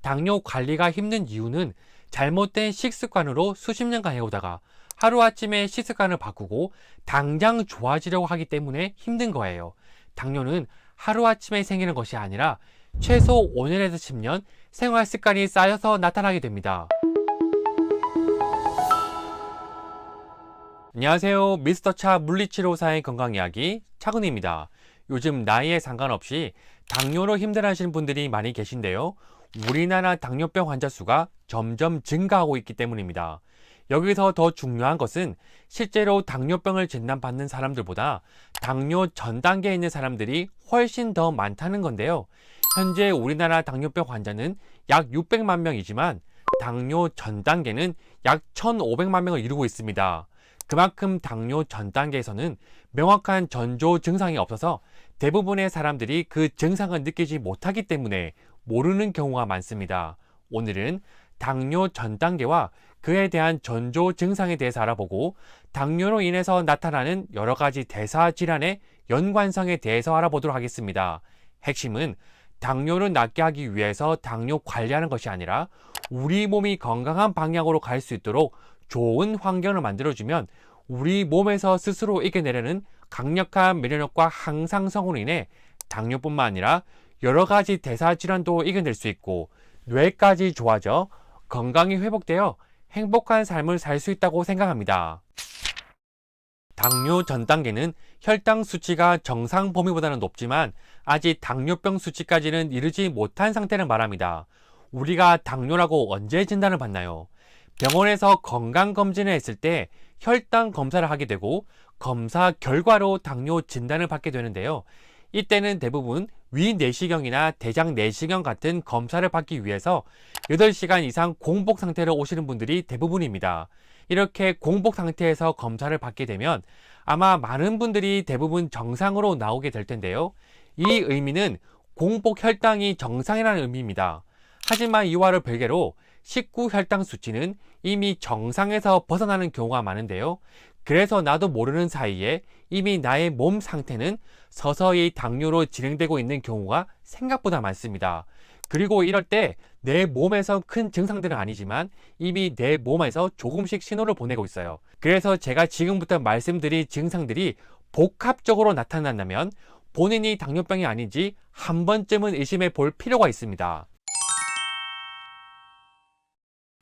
당뇨 관리가 힘든 이유는 잘못된 식습관으로 수십 년간 해오다가 하루아침에 식습관을 바꾸고 당장 좋아지려고 하기 때문에 힘든 거예요. 당뇨는 하루아침에 생기는 것이 아니라 최소 5년에서 10년 생활 습관이 쌓여서 나타나게 됩니다. 안녕하세요. 미스터차 물리치료사의 건강이야기 차근우입니다. 요즘 나이에 상관없이 당뇨로 힘들어하시는 분들이 많이 계신데요. 우리나라 당뇨병 환자 수가 점점 증가하고 있기 때문입니다. 여기서 더 중요한 것은 실제로 당뇨병을 진단받는 사람들보다 당뇨 전 단계에 있는 사람들이 훨씬 더 많다는 건데요. 현재 우리나라 당뇨병 환자는 약 600만 명이지만 당뇨 전 단계는 약 1,500만 명을 이루고 있습니다. 그만큼 당뇨 전 단계에서는 명확한 전조 증상이 없어서 대부분의 사람들이 그 증상을 느끼지 못하기 때문에 모르는 경우가 많습니다. 오늘은 당뇨 전 단계와 그에 대한 전조 증상에 대해서 알아보고 당뇨로 인해서 나타나는 여러 가지 대사 질환의 연관성에 대해서 알아보도록 하겠습니다. 핵심은 당뇨를 낫게 하기 위해서 당뇨 관리하는 것이 아니라 우리 몸이 건강한 방향으로 갈 수 있도록 좋은 환경을 만들어주면 우리 몸에서 스스로 이겨내려는 강력한 면역력과 항상성으로 인해 당뇨뿐만 아니라 여러 가지 대사 질환도 이겨낼 수 있고 뇌까지 좋아져 건강이 회복되어 행복한 삶을 살 수 있다고 생각합니다. 당뇨 전 단계는 혈당 수치가 정상 범위보다는 높지만 아직 당뇨병 수치까지는 이르지 못한 상태를 말합니다. 우리가 당뇨라고 언제 진단을 받나요? 병원에서 건강검진을 했을 때 혈당 검사를 하게 되고 검사 결과로 당뇨 진단을 받게 되는데요. 이때는 대부분 위 내시경이나 대장 내시경 같은 검사를 받기 위해서 8시간 이상 공복 상태로 오시는 분들이 대부분입니다. 이렇게 공복 상태에서 검사를 받게 되면 아마 많은 분들이 대부분 정상으로 나오게 될 텐데요. 이 의미는 공복 혈당이 정상이라는 의미입니다. 하지만 이와를 별개로 식후 혈당 수치는 이미 정상에서 벗어나는 경우가 많은데요. 그래서 나도 모르는 사이에 이미 나의 몸 상태는 서서히 당뇨로 진행되고 있는 경우가 생각보다 많습니다. 그리고 이럴 때 내 몸에서 큰 증상들은 아니지만 이미 내 몸에서 조금씩 신호를 보내고 있어요. 그래서 제가 지금부터 말씀드릴 증상들이 복합적으로 나타난다면 본인이 당뇨병이 아닌지 한 번쯤은 의심해 볼 필요가 있습니다.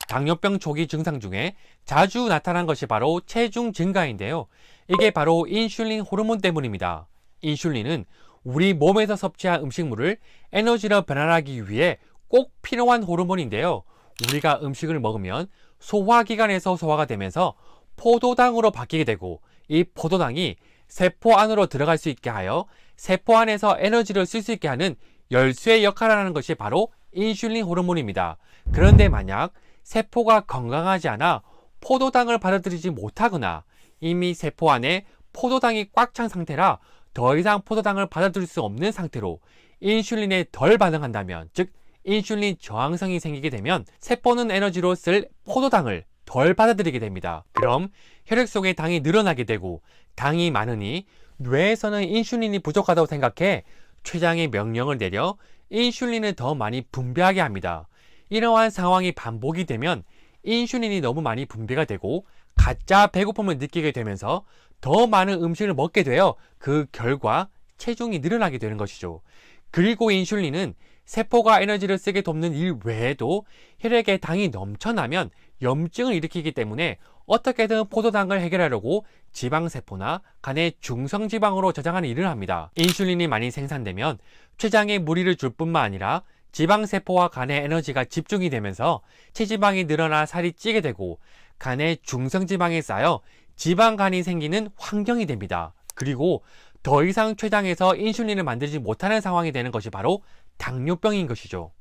당뇨병 초기 증상 중에 자주 나타난 것이 바로 체중 증가인데요. 이게 바로 인슐린 호르몬 때문입니다. 인슐린은 우리 몸에서 섭취한 음식물을 에너지로 변환하기 위해 꼭 필요한 호르몬인데요. 우리가 음식을 먹으면 소화기관에서 소화가 되면서 포도당으로 바뀌게 되고 이 포도당이 세포 안으로 들어갈 수 있게 하여 세포 안에서 에너지를 쓸 수 있게 하는 열쇠의 역할을 하는 것이 바로 인슐린 호르몬입니다. 그런데 만약 세포가 건강하지 않아 포도당을 받아들이지 못하거나 이미 세포 안에 포도당이 꽉 찬 상태라 더 이상 포도당을 받아들일 수 없는 상태로 인슐린에 덜 반응한다면, 즉 인슐린 저항성이 생기게 되면 세포는 에너지로 쓸 포도당을 덜 받아들이게 됩니다. 그럼 혈액 속에 당이 늘어나게 되고 당이 많으니 뇌에서는 인슐린이 부족하다고 생각해 췌장에 명령을 내려 인슐린을 더 많이 분비하게 합니다. 이러한 상황이 반복이 되면 인슐린이 너무 많이 분비가 되고 가짜 배고픔을 느끼게 되면서 더 많은 음식을 먹게 되어 그 결과 체중이 늘어나게 되는 것이죠. 그리고 인슐린은 세포가 에너지를 쓰게 돕는 일 외에도 혈액에 당이 넘쳐나면 염증을 일으키기 때문에 어떻게든 포도당을 해결하려고 지방세포나 간의 중성지방으로 저장하는 일을 합니다. 인슐린이 많이 생산되면 췌장에 무리를 줄 뿐만 아니라 지방세포와 간의 에너지가 집중이 되면서 체지방이 늘어나 살이 찌게 되고 간에 중성지방이 쌓여 지방간이 생기는 환경이 됩니다. 그리고 더 이상 췌장에서 인슐린을 만들지 못하는 상황이 되는 것이 바로 당뇨병인 것이죠.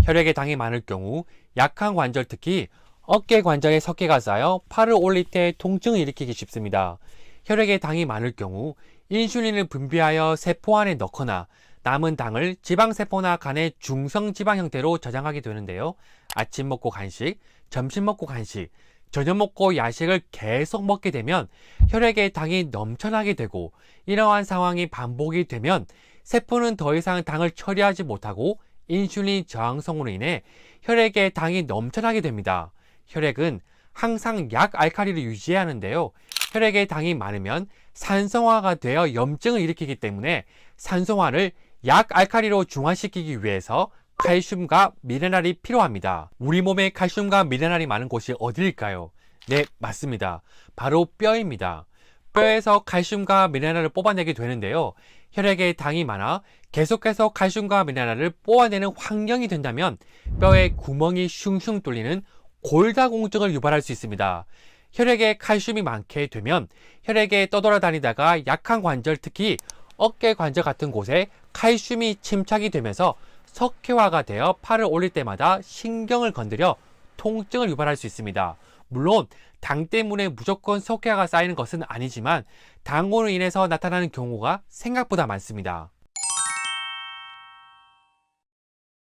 혈액에 당이 많을 경우 약한 관절, 특히 어깨 관절에 석회가 쌓여 팔을 올릴 때 통증을 일으키기 쉽습니다. 혈액에 당이 많을 경우 인슐린을 분비하여 세포 안에 넣거나 남은 당을 지방세포나 간의 중성지방 형태로 저장하게 되는데요. 아침 먹고 간식, 점심 먹고 간식, 저녁 먹고 야식을 계속 먹게 되면 혈액에 당이 넘쳐나게 되고 이러한 상황이 반복이 되면 세포는 더 이상 당을 처리하지 못하고 인슐린 저항성으로 인해 혈액에 당이 넘쳐나게 됩니다. 혈액은 항상 약 알칼리를 유지해야 하는데요. 혈액에 당이 많으면 산성화가 되어 염증을 일으키기 때문에 산성화를 약 알칼리로 중화시키기 위해서 칼슘과 미네랄이 필요합니다. 우리 몸에 칼슘과 미네랄이 많은 곳이 어디일까요? 네, 맞습니다. 바로 뼈입니다. 뼈에서 칼슘과 미네랄을 뽑아내게 되는데요. 혈액에 당이 많아 계속해서 칼슘과 미네랄을 뽑아내는 환경이 된다면 뼈에 구멍이 슝슝 뚫리는 골다공증을 유발할 수 있습니다. 혈액에 칼슘이 많게 되면 혈액에 떠돌아다니다가 약한 관절, 특히 어깨 관절 같은 곳에 칼슘이 침착이 되면서 석회화가 되어 팔을 올릴 때마다 신경을 건드려 통증을 유발할 수 있습니다. 물론 당 때문에 무조건 석회화가 쌓이는 것은 아니지만 당으로 인해서 나타나는 경우가 생각보다 많습니다.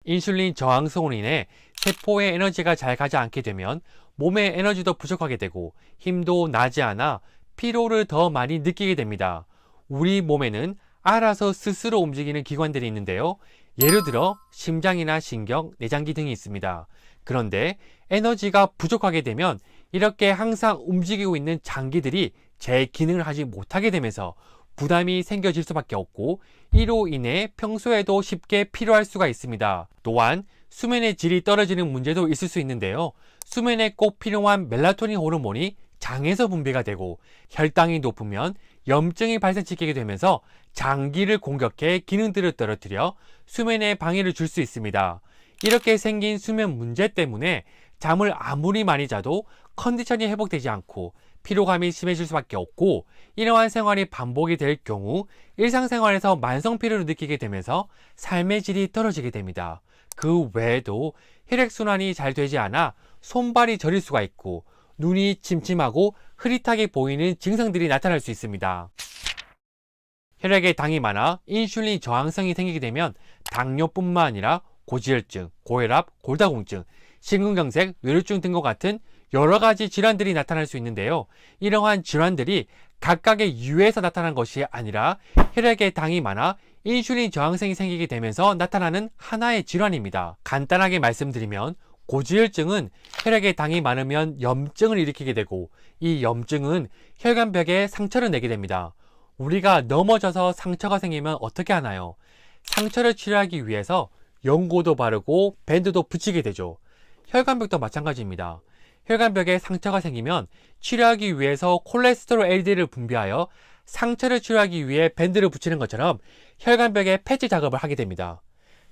인슐린 저항성으로 인해 세포에 에너지가 잘 가지 않게 되면 몸의 에너지도 부족하게 되고 힘도 나지 않아 피로를 더 많이 느끼게 됩니다. 우리 몸에는 알아서 스스로 움직이는 기관들이 있는데요. 예를 들어 심장이나 신경, 내장기 등이 있습니다. 그런데 에너지가 부족하게 되면 이렇게 항상 움직이고 있는 장기들이 제 기능을 하지 못하게 되면서 부담이 생겨질 수밖에 없고 이로 인해 평소에도 쉽게 피로할 수가 있습니다. 또한 수면의 질이 떨어지는 문제도 있을 수 있는데요. 수면에 꼭 필요한 멜라토닌 호르몬이 장에서 분비가 되고 혈당이 높으면 염증이 발생시키게 되면서 장기를 공격해 기능들을 떨어뜨려 수면에 방해를 줄 수 있습니다. 이렇게 생긴 수면 문제 때문에 잠을 아무리 많이 자도 컨디션이 회복되지 않고 피로감이 심해질 수밖에 없고 이러한 생활이 반복이 될 경우 일상생활에서 만성 피로를 느끼게 되면서 삶의 질이 떨어지게 됩니다. 그 외에도 혈액순환이 잘 되지 않아 손발이 저릴 수가 있고 눈이 침침하고 흐릿하게 보이는 증상들이 나타날 수 있습니다. 혈액에 당이 많아 인슐린 저항성이 생기게 되면 당뇨뿐만 아니라 고지혈증, 고혈압, 골다공증, 심근경색, 뇌졸중 등과 같은 여러 가지 질환들이 나타날 수 있는데요. 이러한 질환들이 각각의 이유에서 나타난 것이 아니라 혈액에 당이 많아 인슐린 저항성이 생기게 되면서 나타나는 하나의 질환입니다. 간단하게 말씀드리면 고지혈증은 혈액에 당이 많으면 염증을 일으키게 되고 이 염증은 혈관벽에 상처를 내게 됩니다. 우리가 넘어져서 상처가 생기면 어떻게 하나요? 상처를 치료하기 위해서 연고도 바르고 밴드도 붙이게 되죠. 혈관벽도 마찬가지입니다. 혈관벽에 상처가 생기면 치료하기 위해서 콜레스테롤 LDL을 분비하여 상처를 치료하기 위해 밴드를 붙이는 것처럼 혈관벽에 패치 작업을 하게 됩니다.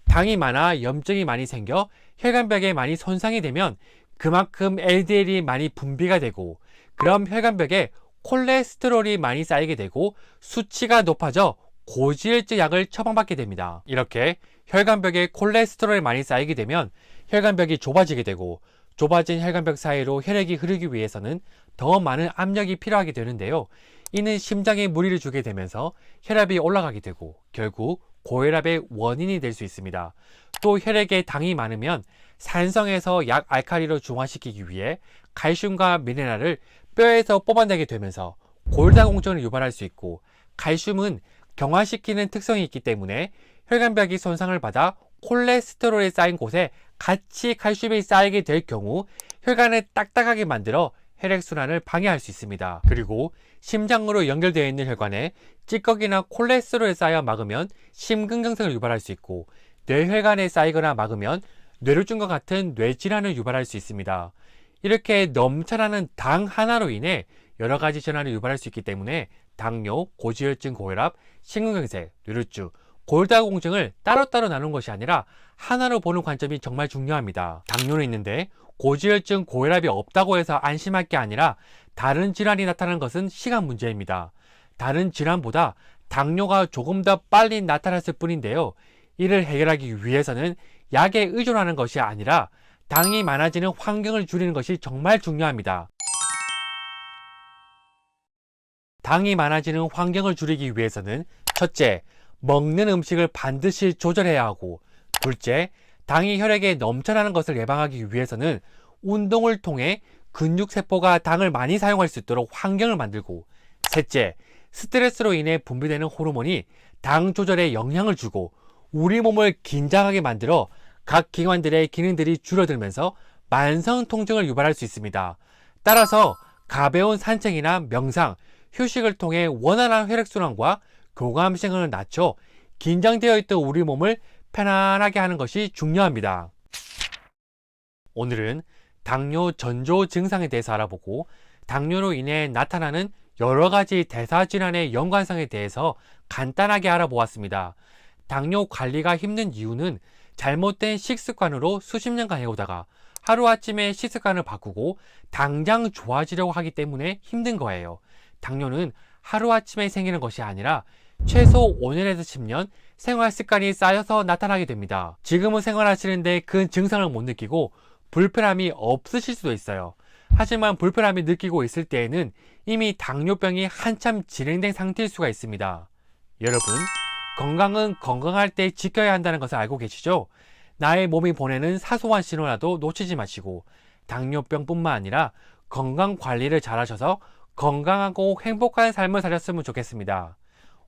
당이 많아 염증이 많이 생겨 혈관벽에 많이 손상이 되면 그만큼 LDL이 많이 분비가 되고 그럼 혈관벽에 콜레스테롤이 많이 쌓이게 되고 수치가 높아져 고지혈증 약을 처방받게 됩니다. 이렇게 혈관벽에 콜레스테롤이 많이 쌓이게 되면 혈관벽이 좁아지게 되고 좁아진 혈관벽 사이로 혈액이 흐르기 위해서는 더 많은 압력이 필요하게 되는데요. 이는 심장에 무리를 주게 되면서 혈압이 올라가게 되고 결국 고혈압의 원인이 될 수 있습니다. 또 혈액에 당이 많으면 산성에서 약 알칼리로 중화시키기 위해 칼슘과 미네랄을 뼈에서 뽑아내게 되면서 골다공증을 유발할 수 있고 칼슘은 경화시키는 특성이 있기 때문에 혈관벽이 손상을 받아 콜레스테롤이 쌓인 곳에 같이 칼슘이 쌓이게 될 경우 혈관을 딱딱하게 만들어 혈액순환을 방해할 수 있습니다. 그리고 심장으로 연결되어 있는 혈관에 찌꺼기나 콜레스테롤이 쌓여 막으면 심근경색을 유발할 수 있고 뇌혈관에 쌓이거나 막으면 뇌졸중과 같은 뇌질환을 유발할 수 있습니다. 이렇게 넘쳐나는 당 하나로 인해 여러 가지 질환을 유발할 수 있기 때문에 당뇨, 고지혈증, 고혈압, 심근경색, 뇌졸중, 골다공증을 따로따로 나눈 것이 아니라 하나로 보는 관점이 정말 중요합니다. 당뇨는 있는데 고지혈증, 고혈압이 없다고 해서 안심할 게 아니라 다른 질환이 나타나는 것은 시간 문제입니다. 다른 질환보다 당뇨가 조금 더 빨리 나타났을 뿐인데요. 이를 해결하기 위해서는 약에 의존하는 것이 아니라 당이 많아지는 환경을 줄이는 것이 정말 중요합니다. 당이 많아지는 환경을 줄이기 위해서는 첫째, 먹는 음식을 반드시 조절해야 하고 둘째, 당이 혈액에 넘쳐나는 것을 예방하기 위해서는 운동을 통해 근육세포가 당을 많이 사용할 수 있도록 환경을 만들고 셋째, 스트레스로 인해 분비되는 호르몬이 당 조절에 영향을 주고 우리 몸을 긴장하게 만들어 각 기관들의 기능들이 줄어들면서 만성 통증을 유발할 수 있습니다. 따라서 가벼운 산책이나 명상, 휴식을 통해 원활한 혈액순환과 교감신경을 낮춰 긴장되어 있던 우리 몸을 편안하게 하는 것이 중요합니다. 오늘은 당뇨 전조 증상에 대해서 알아보고 당뇨로 인해 나타나는 여러 가지 대사질환의 연관성에 대해서 간단하게 알아보았습니다. 당뇨 관리가 힘든 이유는 잘못된 식습관으로 수십 년간 해오다가 하루아침에 식습관을 바꾸고 당장 좋아지려고 하기 때문에 힘든 거예요. 당뇨는 하루아침에 생기는 것이 아니라 최소 5년에서 10년 생활 습관이 쌓여서 나타나게 됩니다. 지금은 생활하시는데 그 증상을 못 느끼고 불편함이 없으실 수도 있어요. 하지만 불편함이 느끼고 있을 때에는 이미 당뇨병이 한참 진행된 상태일 수가 있습니다. 여러분, 건강은 건강할 때 지켜야 한다는 것을 알고 계시죠? 나의 몸이 보내는 사소한 신호라도 놓치지 마시고 당뇨병뿐만 아니라 건강 관리를 잘하셔서 건강하고 행복한 삶을 사셨으면 좋겠습니다.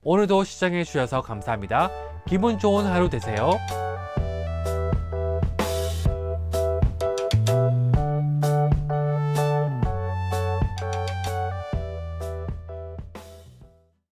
오늘도 시청해 주셔서 감사합니다. 기분 좋은 하루 되세요.